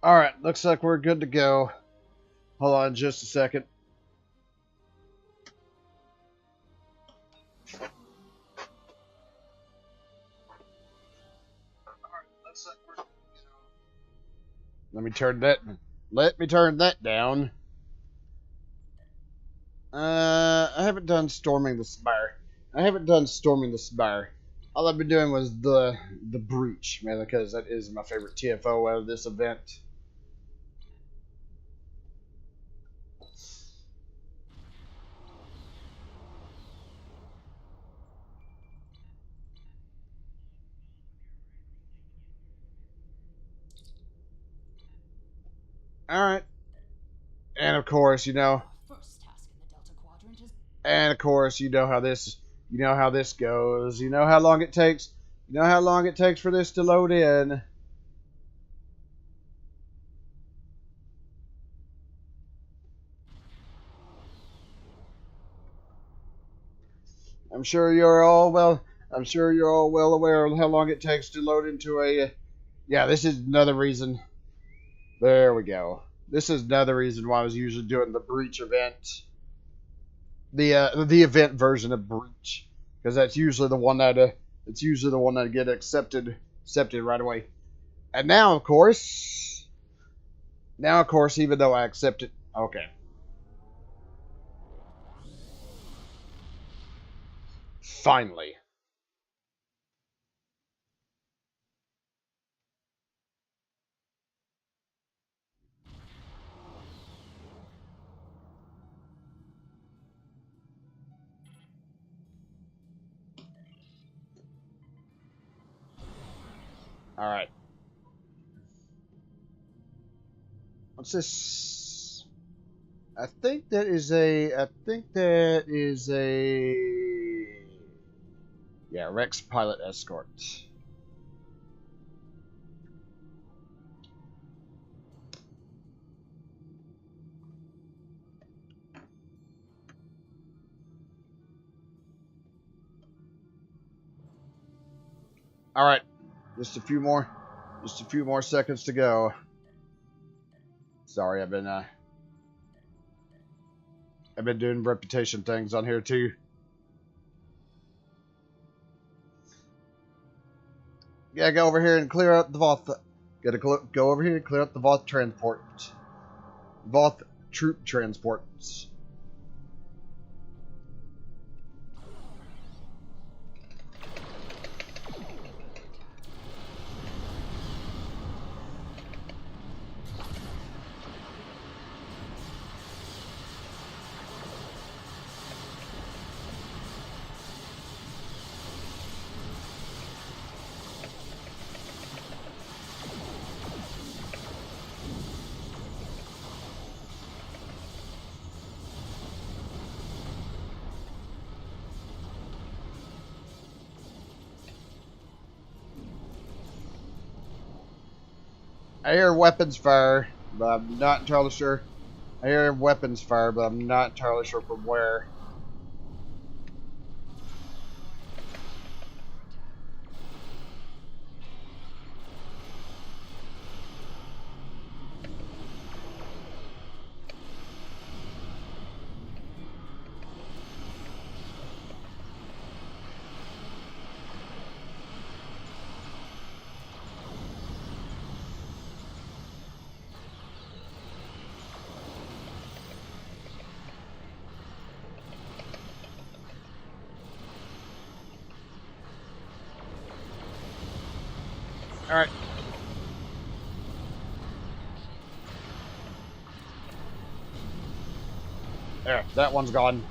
Alright, looks like we're good to go. Hold on just a second. Let me turn that down. I haven't done storming the Spire. All I've been doing was the breach, man, because that is my favorite TFO out of this event. Alright. And of course, you know how this goes. You know how long it takes for this to load in. I'm sure you're all well aware of how long it takes to load into a yeah, this is another reason. There we go. This is another reason why I was usually doing the breach event. The event version of breach, because that's usually the one that get accepted right away. And now of course, even though I accept it, okay. Finally. All right. What's this? I think that is a yeah, Rex pilot escort. All right. Just a few more seconds to go. Sorry, I've been doing reputation things on here too. Gotta go over here and clear out the Voth. Gotta go over here and clear out the Voth transport. Voth troop transports. I hear weapons fire, but I'm not entirely sure. I hear weapons fire, but I'm not entirely sure from where. All right. There, that one's gone.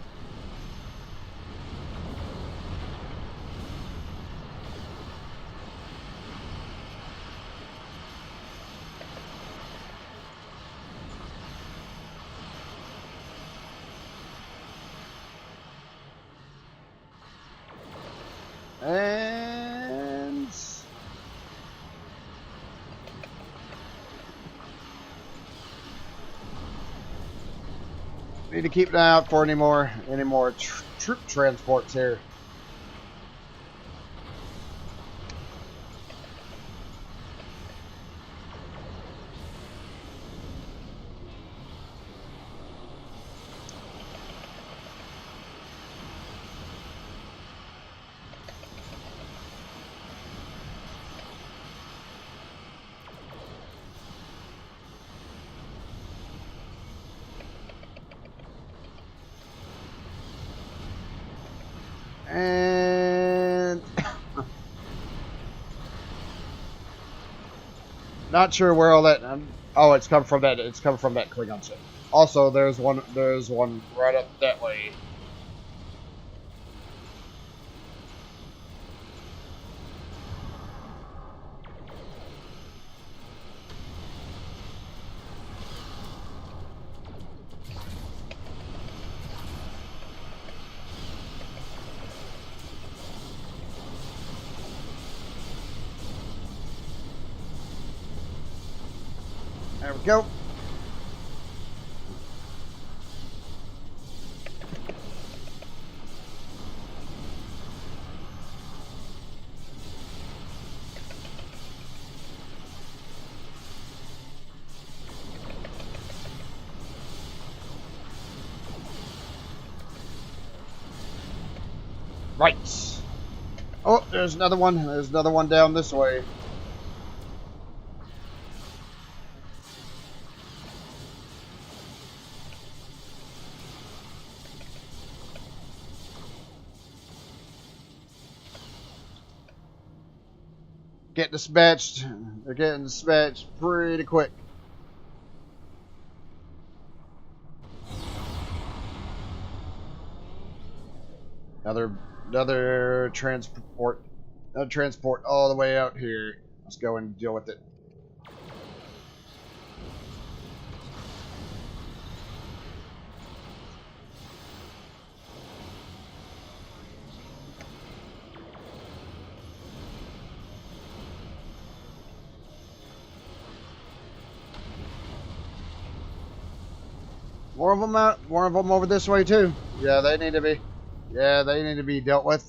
And need to keep an eye out for any more troop transports here. Not sure where all that. Oh, it's come from that. It's come from that Klingon ship. Also, there's one. There's one right up that way. There we go. Right. Oh, there's another one. There's another one down this way. Get dispatched. They're getting dispatched pretty quick. Another transport. Another transport all the way out here. Let's go and deal with it. More of them out. More of them over this way too. Yeah, they need to be. Yeah, they need to be dealt with.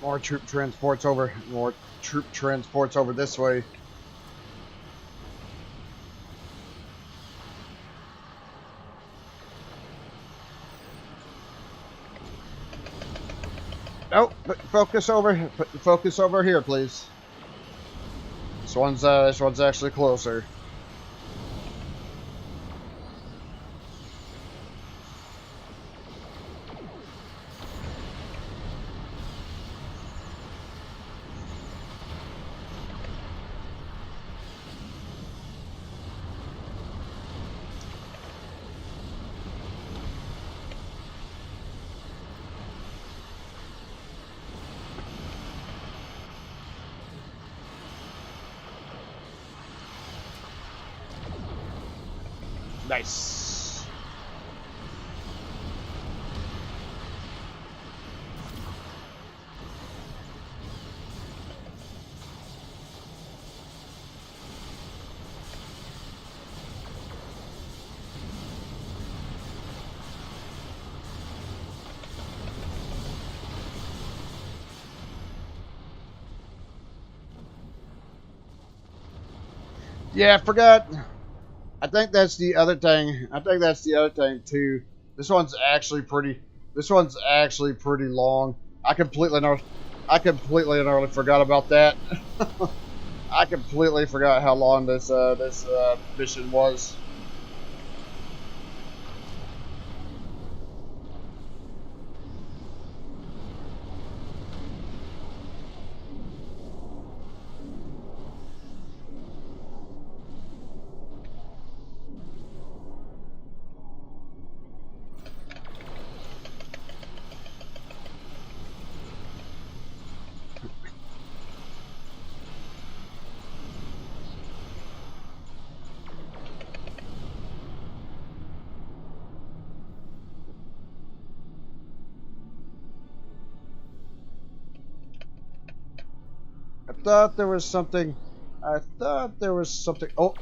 More troop transports over. More troop transports over this way. Oh, focus over here, please. This one's actually closer. Nice. Yeah, I forgot. I think that's the other thing. I think that's the other thing too. This one's actually pretty. This one's actually pretty long. I completely and utterly forgot about that. I completely forgot how long this mission was. I thought there was something. I thought there was something. Oh.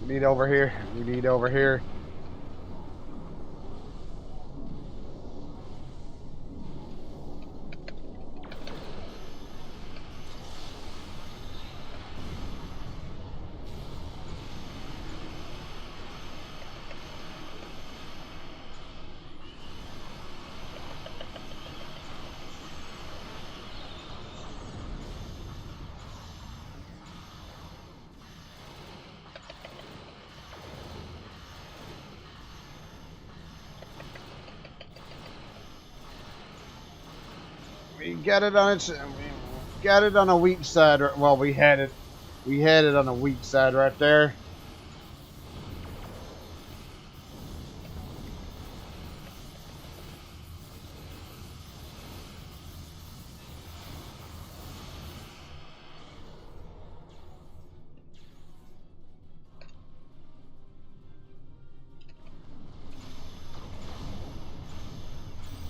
We need over here. We need over here. We got it on its. We got it on a weak side. Well, we had it. We had it on a weak side right there.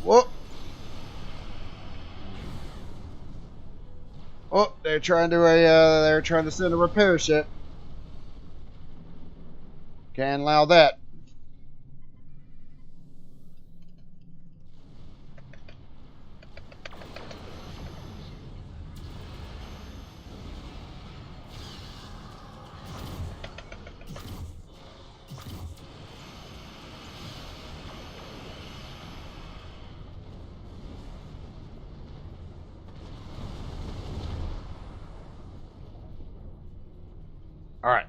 Whoop. Oh, they're trying to send a repair ship. Can't allow that. All right.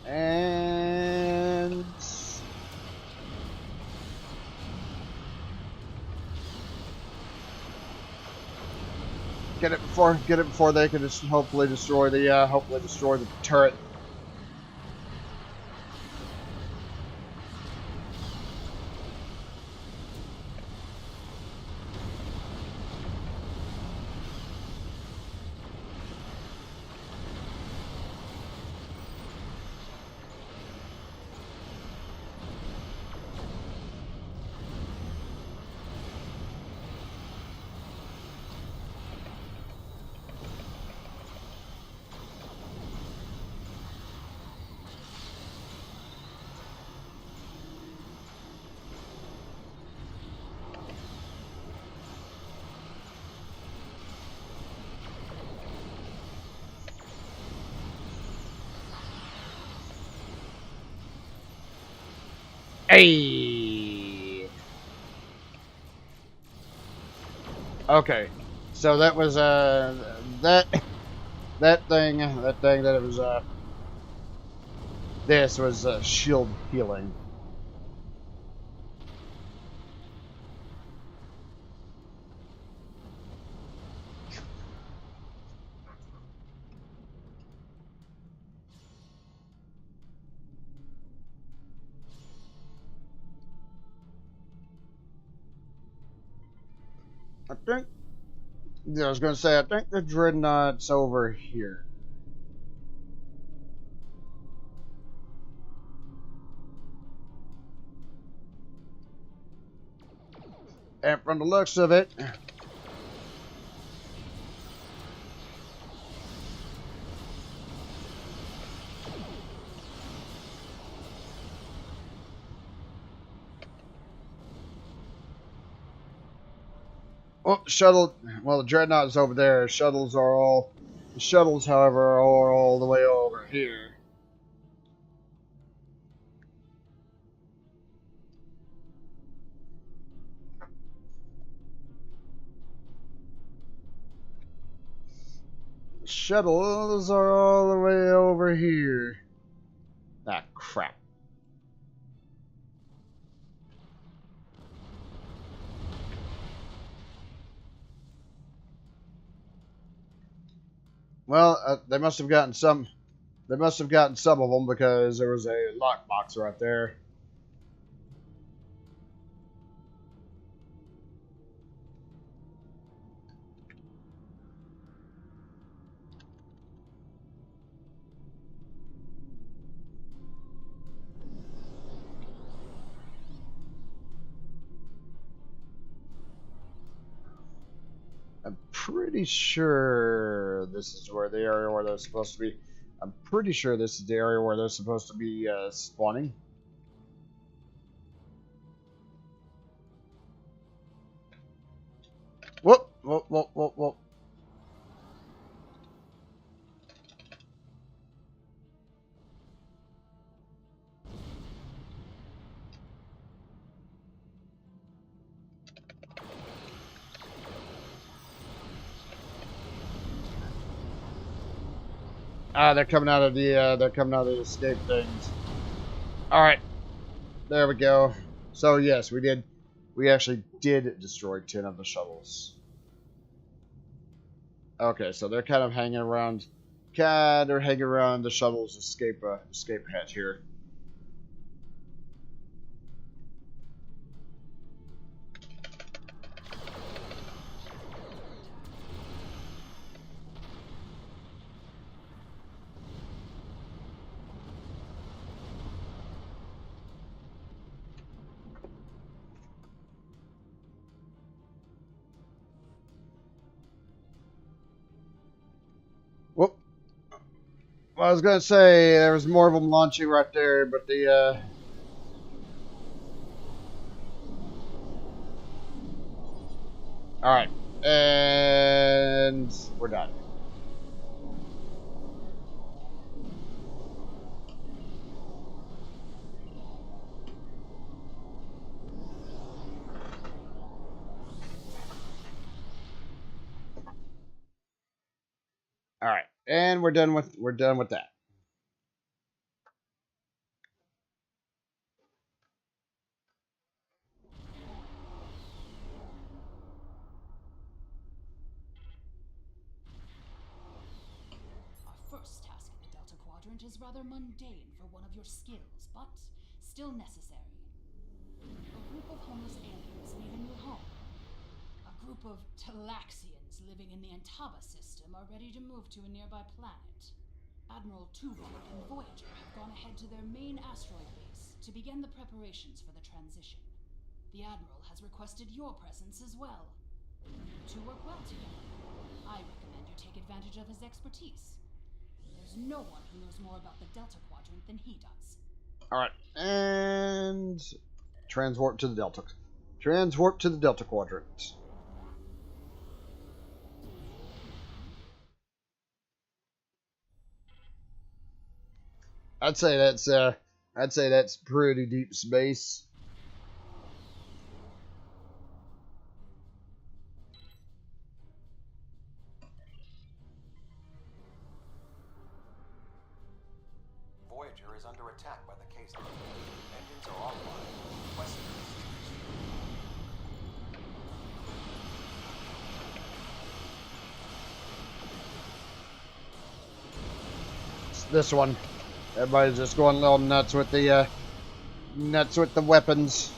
And get it before they can just hopefully destroy the turret. Hey. Okay. So that was that thing that it was this was shield healing. I think I was going to say I think the dreadnought's over here. And from the looks of it, oh, shuttle. Well, the dreadnought is over there. The shuttles, however, are all the way over here. The shuttles are all the way over here. Ah, crap. Well, they must have gotten some. They must have gotten some of them because there was a lockbox right there. I'm pretty sure this is where the area where they're supposed to be. I'm pretty sure this is the area where they're supposed to be spawning. Whoop, whoop, whoop, whoop, whoop. Ah, they're coming out of the escape things. All right, there we go. So yes, we actually did destroy 10 of the shuttles. Okay, so they're kind of hanging around. They're hanging around the shuttle's escape hatch here. Whoop. Well, I was gonna say there was more of them launching right there, but the all right, and we're done. All right, and we're done with that. Our first task in the Delta Quadrant is rather mundane for one of your skills, but still necessary. A group of homeless aliens need a new home. A group of Talaxians living in the Antaba system are ready to move to a nearby planet. Admiral Tuvok and Voyager have gone ahead to their main asteroid base to begin the preparations for the transition. The Admiral has requested your presence as well. You two work well together. I recommend you take advantage of his expertise. There's no one who knows more about the Delta Quadrant than he does. All right, and transwarp to the Delta. Transwarp to the Delta Quadrant. I'd say that's pretty deep space. Voyager is under attack by the Kazon. Engines are offline. Requesting It's this one. Everybody's just going a little nuts with the weapons.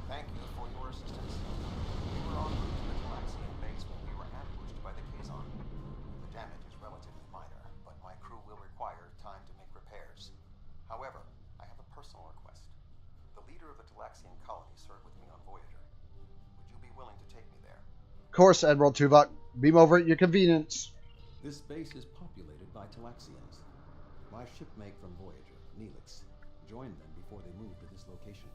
Thank you for your assistance. We were en route to the Talaxian base when we were ambushed by the Kazon. The damage is relatively minor, but my crew will require time to make repairs. However, I have a personal request. The leader of the Talaxian colony served with me on Voyager. Would you be willing to take me there? Of course, Admiral Tuvok. Beam over at your convenience. This base is populated by Talaxians. My shipmate from Voyager, Neelix, joined them before they moved to this location.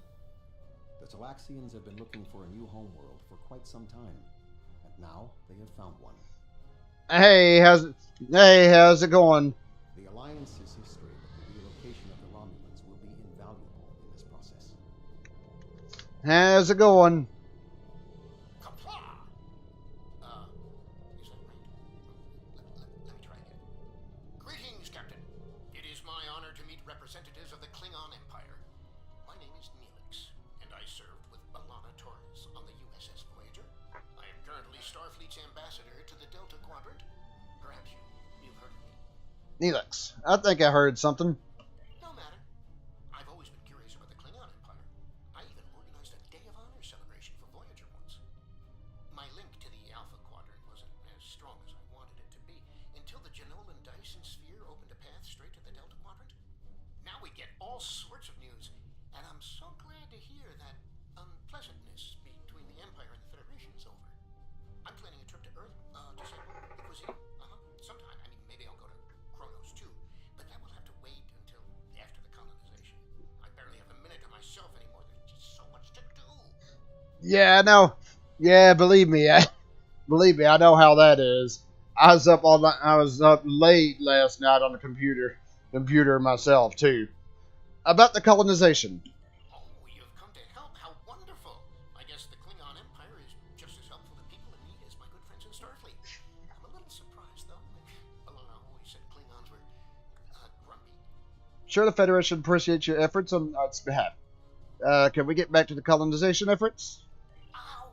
The Talaxians have been looking for a new homeworld for quite some time, and now they have found one. Hey, how's it going? The Alliance's history with the relocation of the Romulans will be invaluable in this process. How's it going? Qapla! Is that right? Let me try again. Greetings, Captain. It is my honor to meet representatives of the Klingon Empire. My name is Neelix. Neelix, I think I heard something. No matter. I've always been curious about the Klingon Empire. I even organized a Day of Honor celebration for Voyager once. My link to the Alpha Quadrant wasn't as strong as I wanted it to be until the Janolan Dyson sphere opened a path straight to the Delta Quadrant. Now we get all sorts of news, and I'm so glad to hear that unpleasantness between the Empire and the Federation is over. I'm planning a trip to Earth to say cuisine. Sometime. I mean, maybe I'll go to Kronos too, but that will have to wait until after the colonization. I barely have a minute to myself anymore. There's just so much to do. Yeah, I know. Yeah, believe me, believe me, I know how that is. I was up all night. I was up late last night on the computer myself too, about the colonization. Oh, you've come to help. How wonderful. I guess the Klingon Empire is just as helpful to people in need as my good friends in Starfleet. I'm a little surprised, though. Alana always said Klingons were grumpy. Sure, the Federation appreciates your efforts on its behalf. Can we get back to the colonization efforts?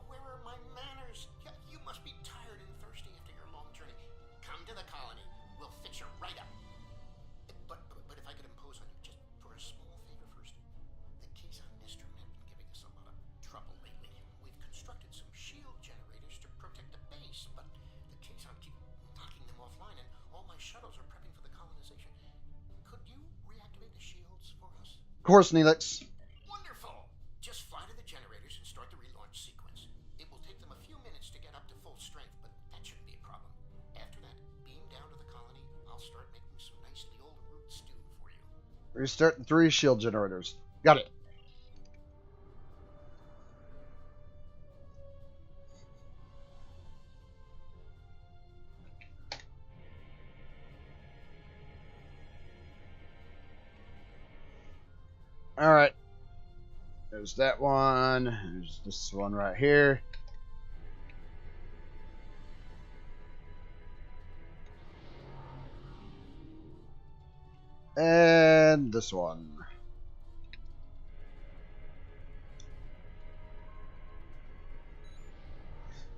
Where are my manners? You must be tired and thirsty after your long journey. Come to the colony. We'll fix you right up. But if I could impose on you just for a small favor first. The Kazon Nistrum have been giving us a lot of trouble lately. We've constructed some shield generators to protect the base, but the Kazon keep knocking them offline, and all my shuttles are prepping for the colonization. Could you reactivate the shields for us? Of course, Neelix. Wonderful! Just fly to the generators and start the relaunch sequence. It will take them a few minutes to get up to full strength, but that shouldn't be a problem. After that, beam down to the colony. I'll start making some nicely old root stew for you. Restart the 3 shield generators. Got it. All right. There's that one. There's this one right here. And this one.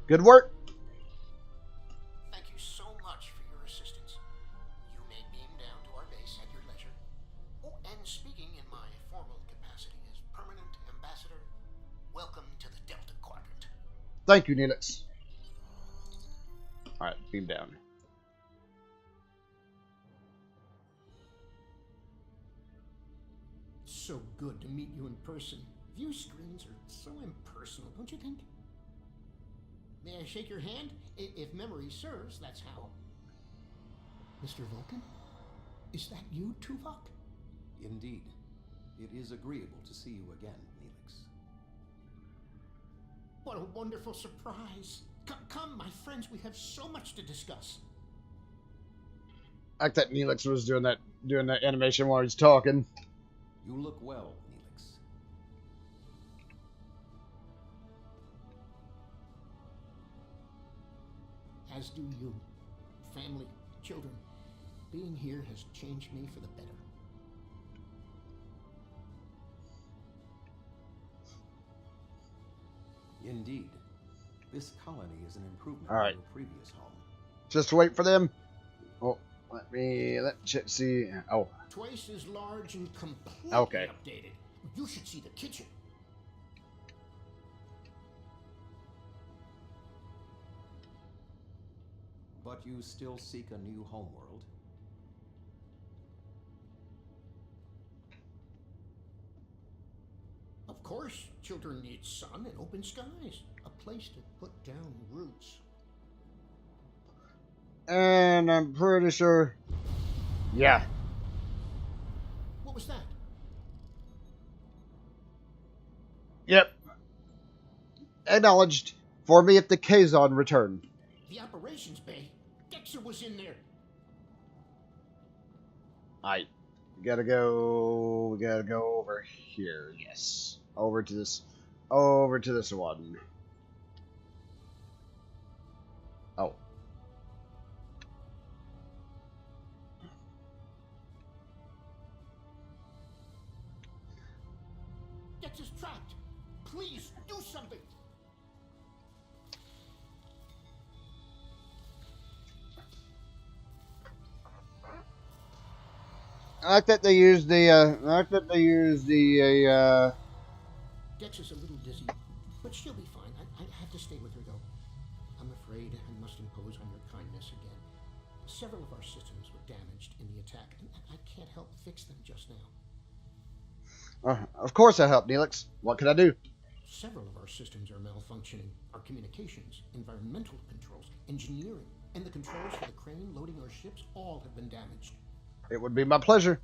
Good work. Thank you so much for your assistance. You may beam down to our base at your leisure. Oh, and speaking in my formal capacity as permanent ambassador, welcome to the Delta Quadrant. Thank you, Neelix. All right, beam down. So good to meet you in person. View screens are so impersonal, don't you think? May I shake your hand? If memory serves, that's how. Mr. Vulcan? Is that you, Tuvok? Indeed. It is agreeable to see you again, Neelix. What a wonderful surprise. Come, my friends, we have so much to discuss. Like that Neelix was doing that animation while he's talking. You look well, Neelix. As do you. Family, children. Being here has changed me for the better. Indeed. This colony is an improvement All right. on your previous home. Just wait for them. Oh, let's see. Oh, Twice as large and completely Okay. updated. You should see the kitchen. But you still seek a new homeworld? Of course, children need sun and open skies. A place to put down roots. and I'm pretty sure. Yeah. What was that? Yep. Acknowledged. For me if the Kazon return. The operations bay. Dexter was in there. Alright. We gotta go over here. Yes. Over to this one. Oh. Dexter's trapped. Please do something. I like that they used the. Dex is a little dizzy, but she'll be fine. I have to stay with her, though. I'm afraid I must impose on your kindness again. Several of our systems were damaged in the attack, and I can't help fix them just now. Of course I help, Neelix. What can I do? Several of our systems are malfunctioning. Our communications, environmental controls, engineering, and the controls for the crane loading our ships all have been damaged. It would be my pleasure.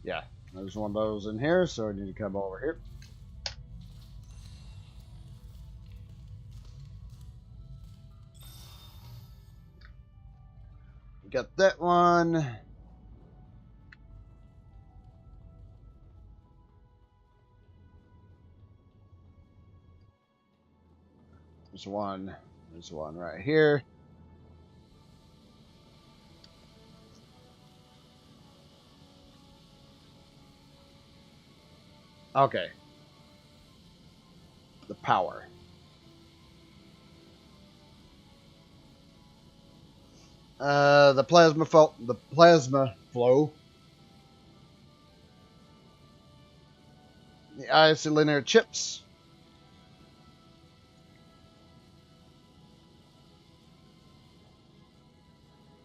Yeah, there's one of those in here, so I need to come over here. Got that one. There's one. There's one right here. Okay. The power. The plasma flow. The isolinear chips.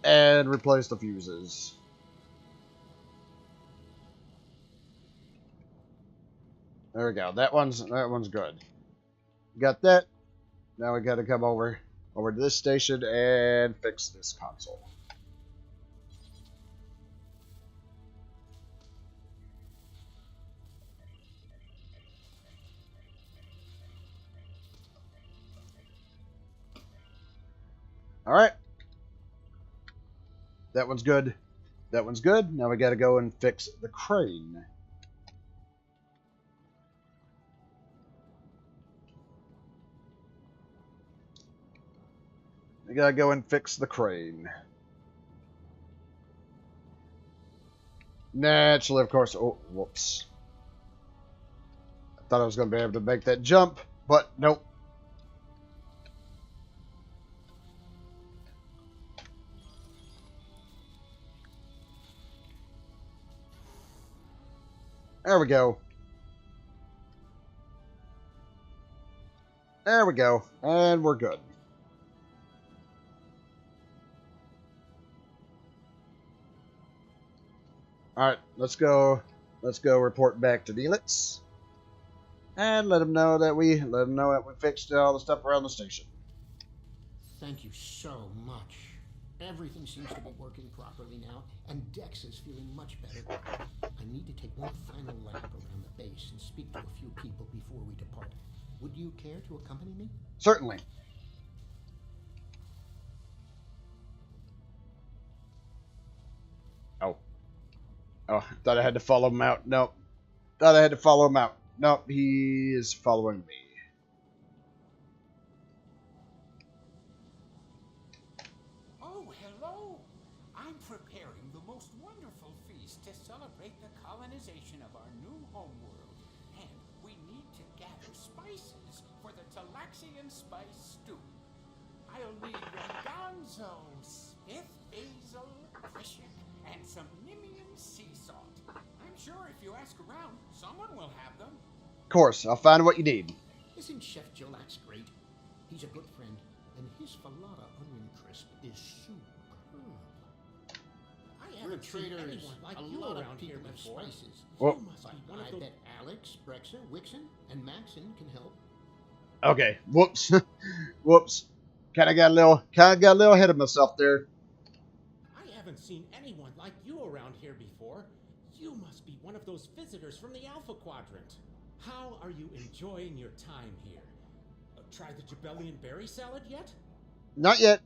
And replace the fuses. There we go. That one's good. Got that. Now we got to come over to this station and fix this console. All right. That one's good. That one's good. Now we got to go and fix the crane. We gotta go and fix the crane. Naturally, of course. Oh, whoops. I thought I was gonna be able to make that jump, but nope. There we go. There we go. And we're good. Alright, let's go report back to Neelix. And let him know that we fixed all the stuff around the station. Thank you so much. Everything seems to be working properly now, and Dex is feeling much better. I need to take one final lap around the base and speak to a few people before we depart. Would you care to accompany me? Certainly. Oh, thought I had to follow him out. Nope. Thought I had to follow him out. Nope, he is following me. Oh, hello. I'm preparing the most wonderful feast to celebrate the colonization of our new homeworld. And we need to gather spices for the Talaxian spice stew. I'll need garbanzo, smith, basil, prussic, and some Nimian sea salt. I'm sure if you ask around, someone will have them. Of course, I'll find what you need. Isn't Chef Jolax great? He's a good friend, and his falada onion crisp is superb. I haven't seen anyone like you around here with spices. Well, I bet Alex, Brexer, Wixon, and Maxon can help. Okay, whoops. Whoops. Kinda got a little ahead of myself there. I haven't seen anyone like you around here before. You must be one of those visitors from the Alpha Quadrant. How are you enjoying your time here? Tried the Jabellian berry salad yet? Not yet,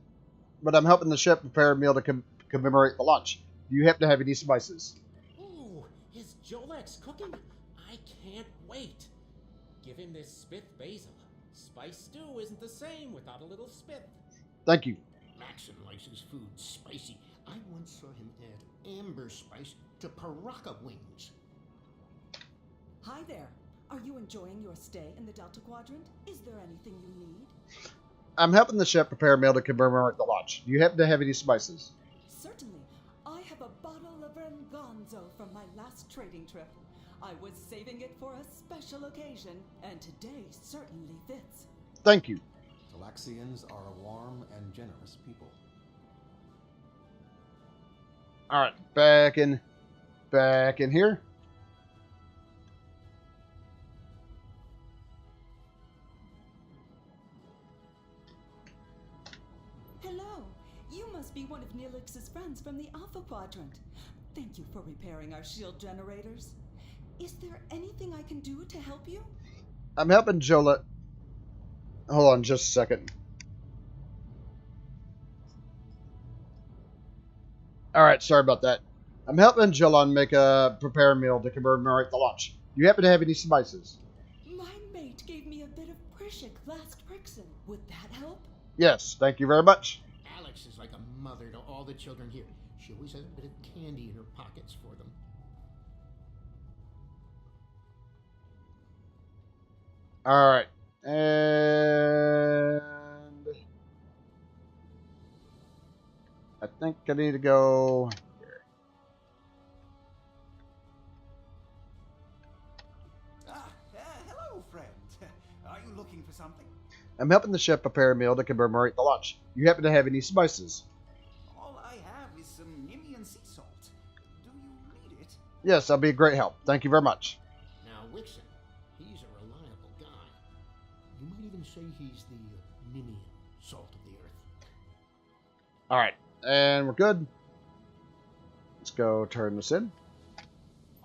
but I'm helping the chef prepare a meal to commemorate the launch. Do you happen to have any spices? Ooh, is Jolex cooking? I can't wait. Give him this spith basil. Spice stew isn't the same without a little spith. Thank you. Maxon likes his food spicy. I once saw him add amber spice to Paraka wings. Hi there. Are you enjoying your stay in the Delta Quadrant? Is there anything you need? I'm helping the chef prepare a meal to commemorate the launch. Do you happen to have any spices? Certainly. I have a bottle of Gonzo from my last trading trip. I was saving it for a special occasion, and today certainly fits. Thank you. Talaxians are a warm and generous people. Alright, back in here. Hello. You must be one of Neelix's friends from the Alpha Quadrant. Thank you for repairing our shield generators. Is there anything I can do to help you? I'm helping Jola. Hold on just a second. Alright, sorry about that. I'm helping Jolon prepare a meal to commemorate the launch. Do you happen to have any spices? My mate gave me a bit of Prishik last Brixen. Would that help? Yes, thank you very much. Alex is like a mother to all the children here. She always has a bit of candy in her pockets for them. Alright. And I think I need to go here. Hello, friend. Are you looking for something? I'm helping the chef prepare a meal to commemorate the launch. You happen to have any spices? All I have is some Nimian sea salt. Do you need it? Yes, that'll be a great help. Thank you very much. Now, Wixon, he's a reliable guy. You might even say he's the Nimian salt of the earth. Alright, and we're good. Let's go turn this in.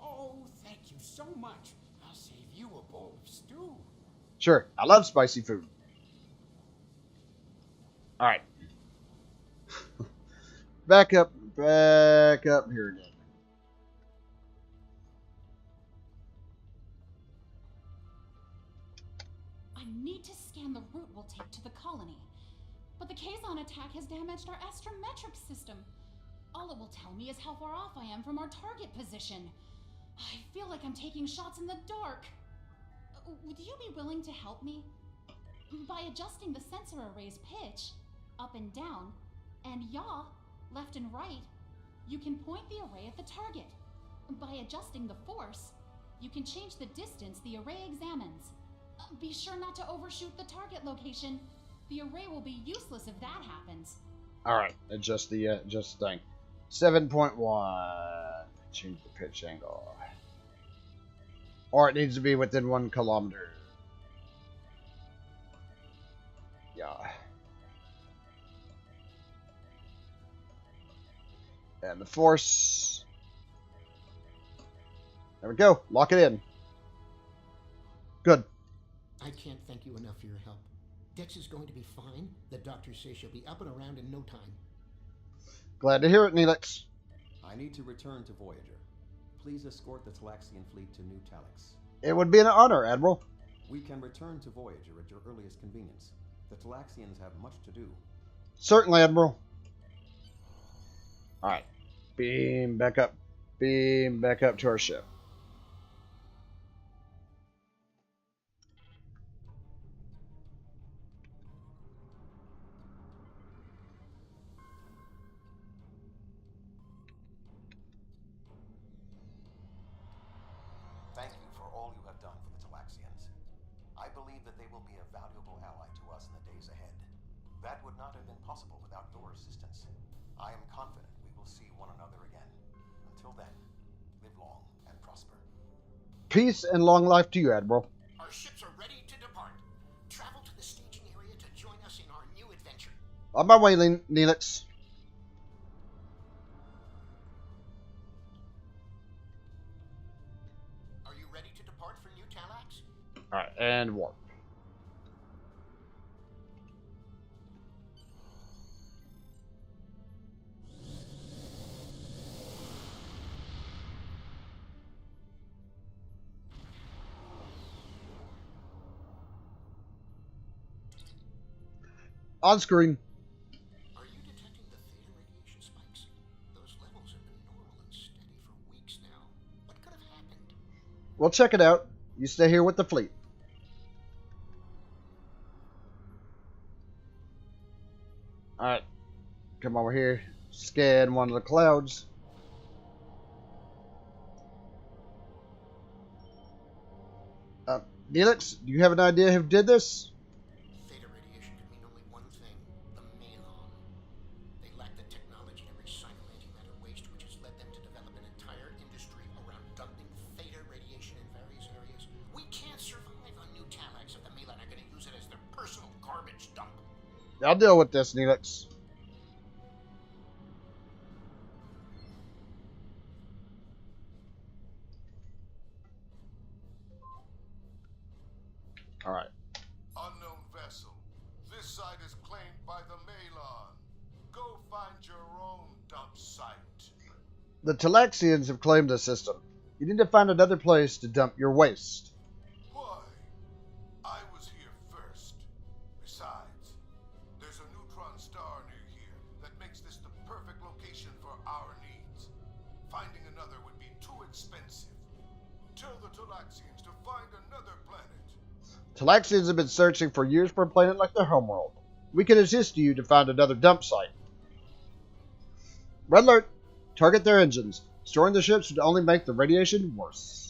Oh, thank you so much. I'll save you a bowl of stew. Sure, I love spicy food. Alright. back up here again. I need to scan the route we'll take to the colony. But the Kazon attack has damaged our astrometric system. All it will tell me is how far off I am from our target position. I feel like I'm taking shots in the dark. Would you be willing to help me? By adjusting the sensor array's pitch, up and down, and yaw, left and right, you can point the array at the target. By adjusting the force, you can change the distance the array examines. Be sure not to overshoot the target location. The array will be useless if that happens. Alright, adjust the thing. 7.1. Change the pitch angle. Or it needs to be within 1 kilometer. Yeah. And the force. There we go. Lock it in. Good. I can't thank you enough for your help. Dex is going to be fine. The doctor says she'll be up and around in no time. Glad to hear it, Neelix. I need to return to Voyager. Please escort the Talaxian fleet to New Talix. It would be an honor, Admiral. We can return to Voyager at your earliest convenience. The Talaxians have much to do. Certainly, Admiral. Alright. Beam back up. Beam back up to our ship. Thank you for all you have done for the Talaxians. I believe that they will be a valuable ally to us in the days ahead. That would not have been possible without your assistance. I am confident we will see one another again. Until then, live long and prosper. Peace and long life to you, Admiral. Our ships are ready to depart. Travel to the staging area to join us in our new adventure. On my way, Neelix. Are you ready to depart for New Talax? Alright, and warp. On screen. Are you detecting the theta radiation spikes? Those levels have been normal and steady for weeks now. What could have happened? We'll check it out. You stay here with the fleet. Alright. Come over here. Scan one of the clouds. Neelix, do you have an idea who did this? Theta radiation could mean only one thing: the Malon. They lack the technology to recycle antimatter waste, which has led them to develop an entire industry around dumping theta radiation in various areas. We can't survive on New Talax if the Malon are going to use it as their personal garbage dump. I'll deal with this, Neelix. Alright. Unknown vessel. This site is claimed by the Malon. Go find your own dump site. The Talaxians have claimed the system. You need to find another place to dump your waste. Why? I was here first. Besides, there's a neutron star near here that makes this the perfect location for our needs. Finding another would be too expensive. Tell the Talaxians to find another planet. Talaxians have been searching for years for a planet like their homeworld. We can assist you to find another dump site. Red alert! Target their engines. Storing the ships would only make the radiation worse.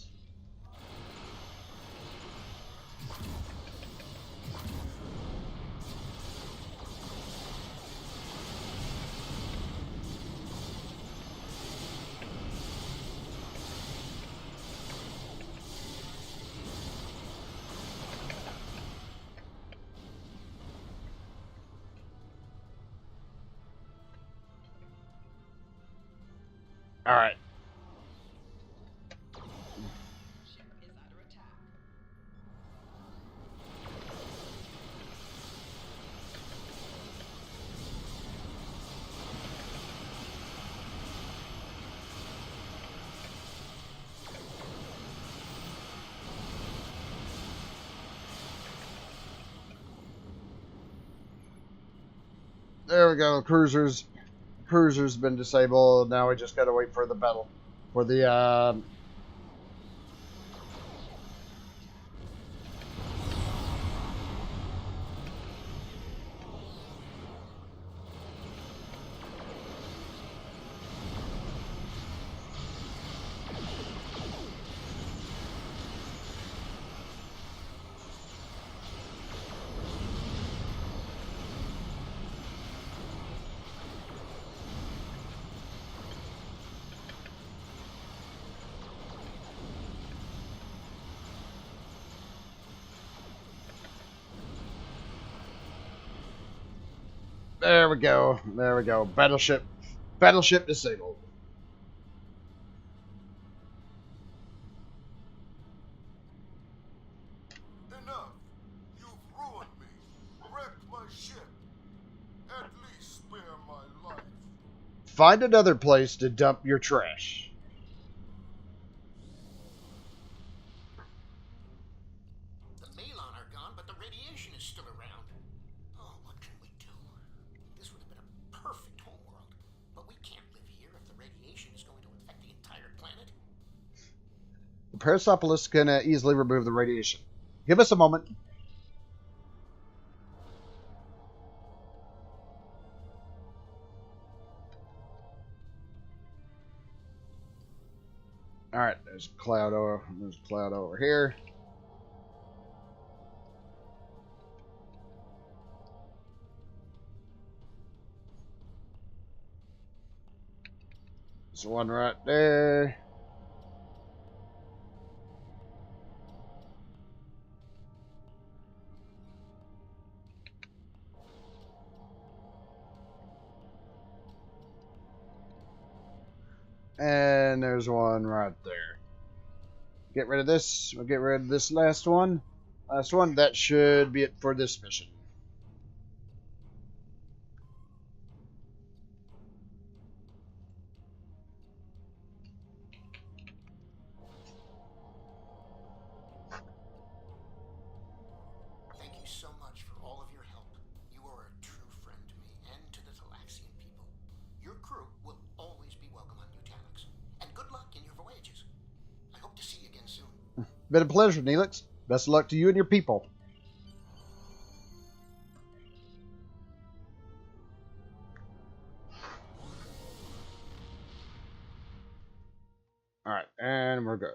Alright. Ship is under attack. There we go, cruisers. Cruiser's been disabled. Now we just gotta wait for the battle. For the, There we go. There we go. Battleship. Battleship disabled. Enough! You've ruined me. Wrecked my ship. At least spare my life. Find another place to dump your trash. The Malon are gone, but the radiation is still around. Oh, what can we do? This would have been a perfect homeworld, but we can't live here if the radiation is going to infect the entire planet. The Parasopolis can easily remove the radiation. Give us a moment. Alright, there's a cloud over here. There's one right there. And there's one right there. Get rid of this. We'll get rid of this last one. Last one. That should be it for this mission. Thank you so much for all of your help. You are a true friend to me and to the Talaxian people. Your crew will always be welcome on New Talax. And good luck in your voyages. I hope to see you again soon. Been a pleasure, Neelix. Best of luck to you and your people. Alright, and we're good.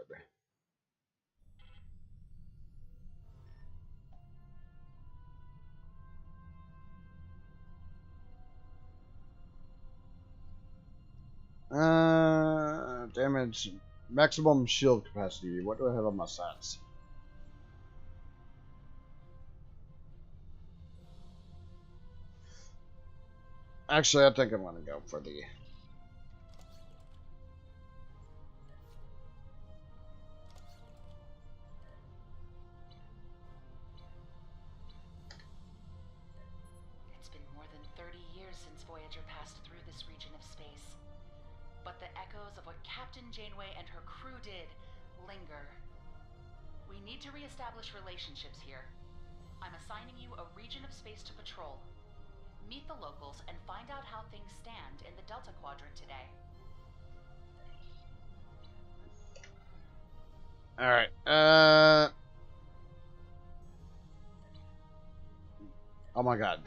Damage. Maximum shield capacity. What do I have on my stats? Actually, I think I'm going to go for the... It's been more than 30 years since Voyager passed through this region of space. But the echoes of what Captain Janeway and her crew did linger. We need to reestablish relationships here. I'm assigning you a region of space to patrol. Meet the locals and find out how things stand in the Delta Quadrant today. Alright, oh my god.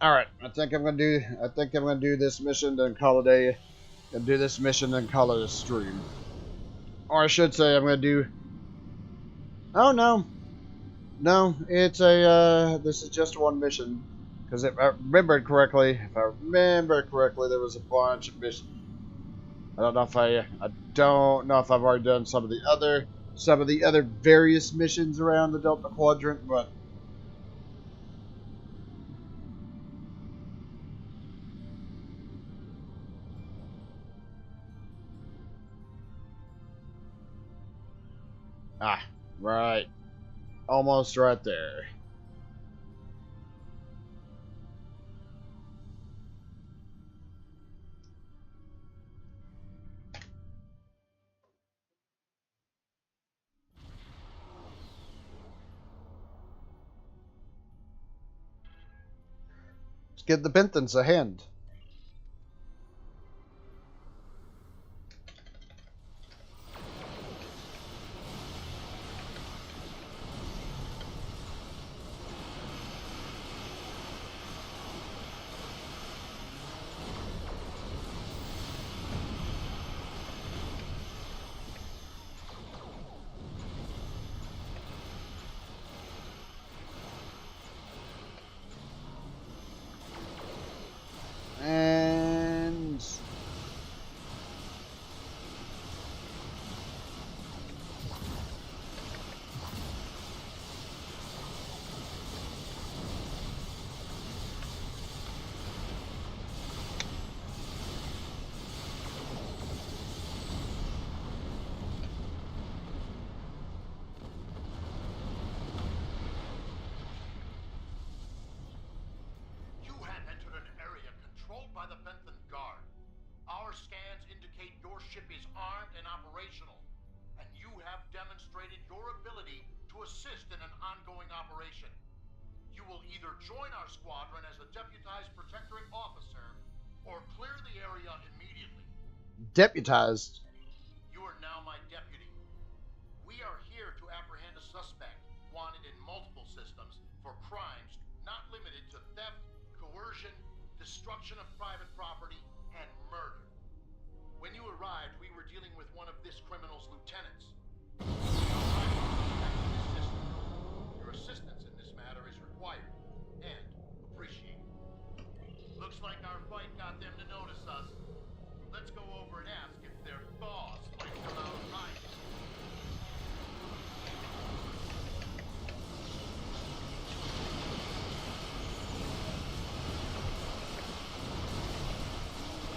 Alright, I think I'm gonna do this mission, then call it a day. And do this mission, then call it a stream. Or I should say I'm gonna do... Oh no. No, it's a, this is just one mission. Because if I remember correctly, there was a bunch of missions. I don't know if I've already done some of the other various missions around the Delta Quadrant, but right. Almost right there. Let's give the Benthans a hand. And You have entered an area controlled by the Bentham Guard. Our scans indicate your ship is armed and operational, and you have demonstrated your ability to assist in an ongoing operation. You will either join our squadron as a deputized protectorate officer, or clear the area immediately. deputized. You are now my deputy. We are here to apprehend a suspect wanted in multiple systems for crimes not limited to theft, coercion, destruction of private property, and murder. When you arrived, we were dealing with one of this criminal's lieutenants. Your assistance in this matter is required and appreciated. Looks like our fight got them to notice us. Let's go over and ask if their boss might come out of hiding.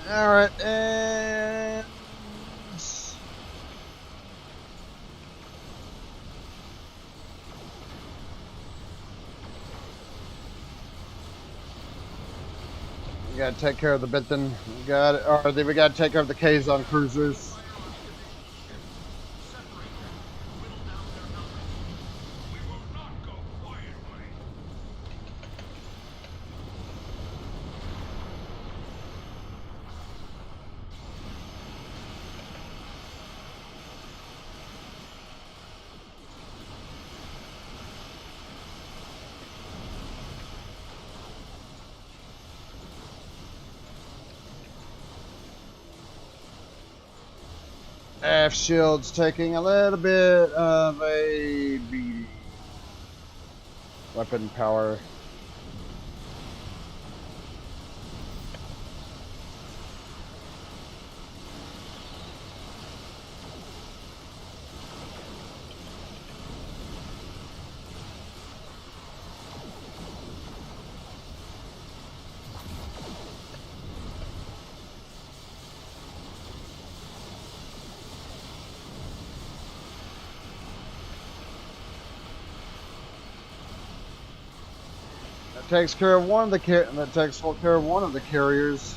Alright, and we gotta take care of the Bentham. We gotta take care of the Kazon cruisers. F shield's taking a little bit of a beating. Weapon power. That takes care of one of the that takes full care of one of the carriers.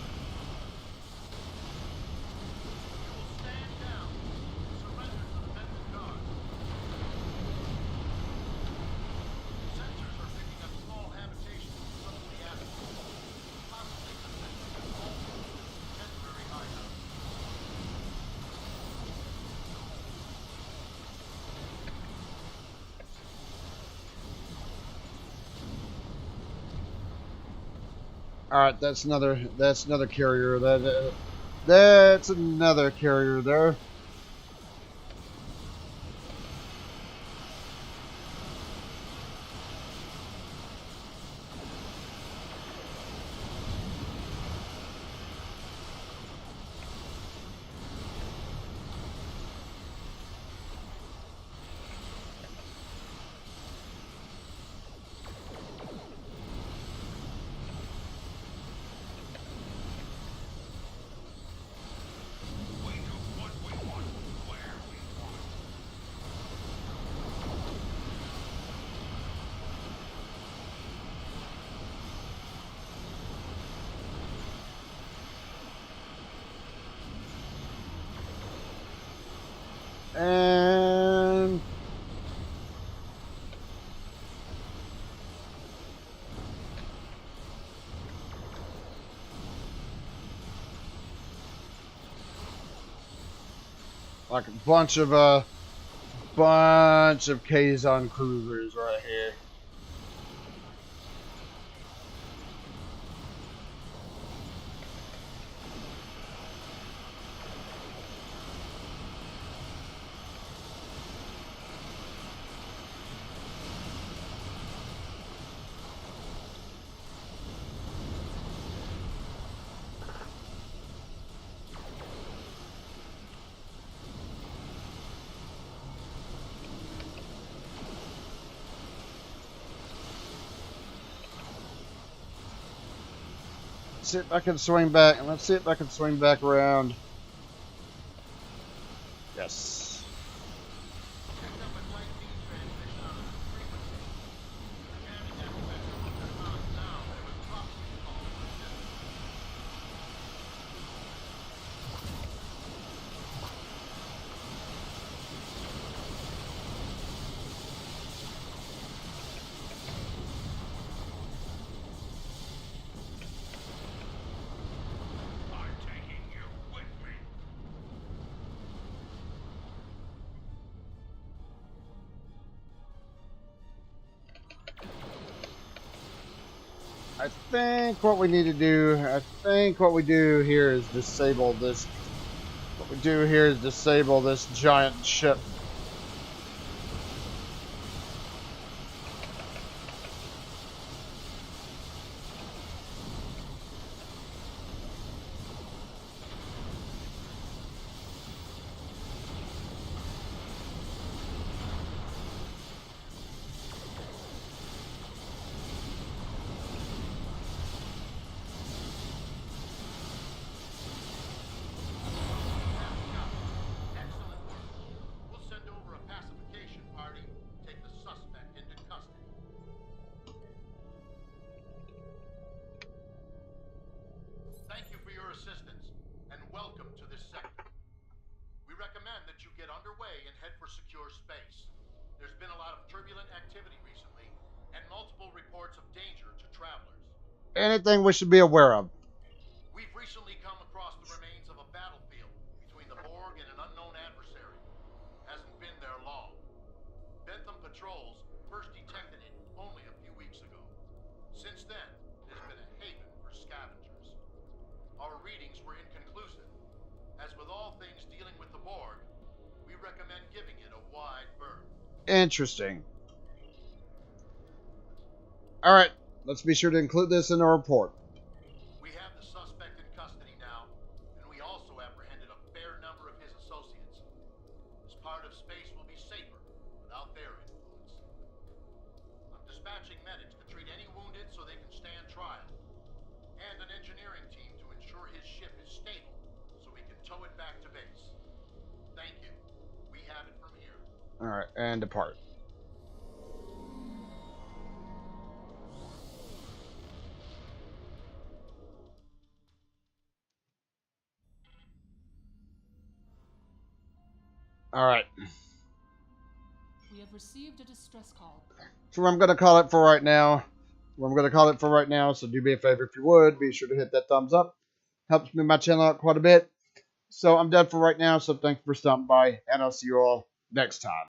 All right, that's another carrier. That's another carrier there. And like a bunch of Kazon cruisers right here. Let's see if I can swing back, and let's see if I can swing back around. Yes. I think what we need to do, what we do here is disable this. What we do here is disable this giant ship. secure space. There's been a lot of turbulent activity recently, and multiple reports of danger to travelers. Anything we should be aware of? We've recently come across the remains of a battlefield between the Borg and an unknown adversary. Hasn't been there long. Bentham patrols first detected it only a few weeks ago. Since then, there's been a haven for scavengers. Our readings were inconclusive. As with all things dealing with the Borg, we recommend giving it a wide berth. Interesting. Alright, let's be sure to include this in the report. We have the suspect in custody now, and we also apprehended a fair number of his associates. This part of space will be safer without their influence. I'm dispatching medics to treat any wounded so they can stand trial, and an engineering team to ensure his ship is stable so we can tow it back to base. Thank you. We have it from here. Alright, and depart. Alright. We have received a distress call. So I'm going to call it for right now. So do me a favor if you would. Be sure to hit that thumbs up. Helps me my channel out quite a bit. So I'm done for right now. So thanks for stopping by. And I'll see you all next time.